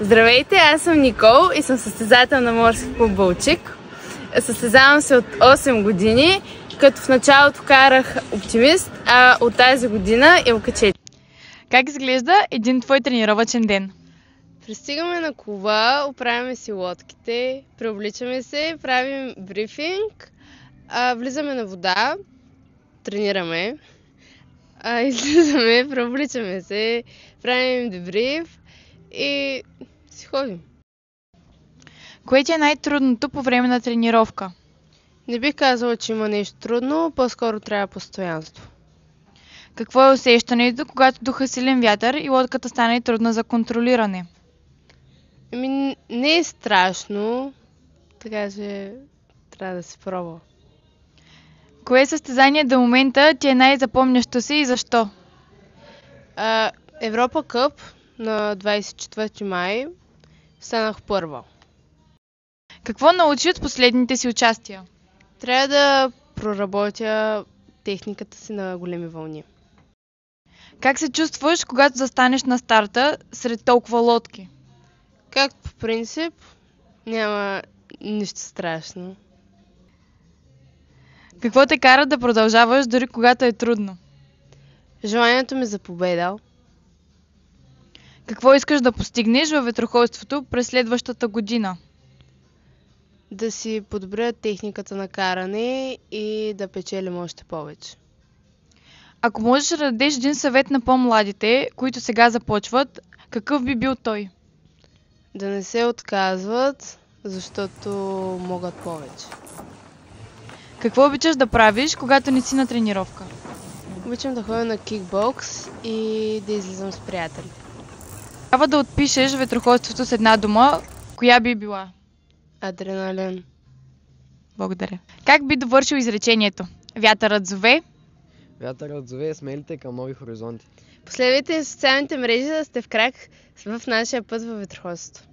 Здравейте, аз съм Никол и съм състезател на Морски клуб Балчик. Състезавам се от 8 години, като в началото карах Оптимист, а от тази година Илка-4. Как изглежда един твой тренировъчен ден? Пристигаме на клуба, оправяме си лодките, преобличаме се, правим брифинг, влизаме на вода, тренираме, излизаме, преобличаме се, правим дебриф и си ходим. Кое ти е най-трудното по време на тренировка? Не бих казала, че има нещо трудно, по-скоро трябва постоянство. Какво е усещането, когато духа силен вятър и лодката стане трудна за контролиране? Не е страшно, така че трябва да се пробва. Кое състезание до момента ти е най-запомнящо се и защо? Европа Къп на 24 май станах първа. Какво научи от последните си участия? Трябва да проработя техниката си на големи вълни. Как се чувстваш, когато застанеш на старта сред толкова лодки? Както по принцип, няма нищо страшно. Какво те кара да продължаваш, дори когато е трудно? Желанието ми за победа. Какво искаш да постигнеш във ветроходството през следващата година? Да си подобря техниката на каране и да печелим още повече. Ако можеш да дадеш един съвет на по-младите, които сега започват, какъв би бил той? Да не се отказват, защото могат повече. Какво обичаш да правиш, когато не си на тренировка? Обичам да ходя на кикбокс и да излизам с приятели. Трябва да отпишеш ветроходството с една дума, коя би била? Адреналин. Благодаря. Как би довършил изречението? Вятърът зове? Вятърът зове смелите към нови хоризонти. Последвайте социалните мрежи да сте в крак в нашия път във ветроходството.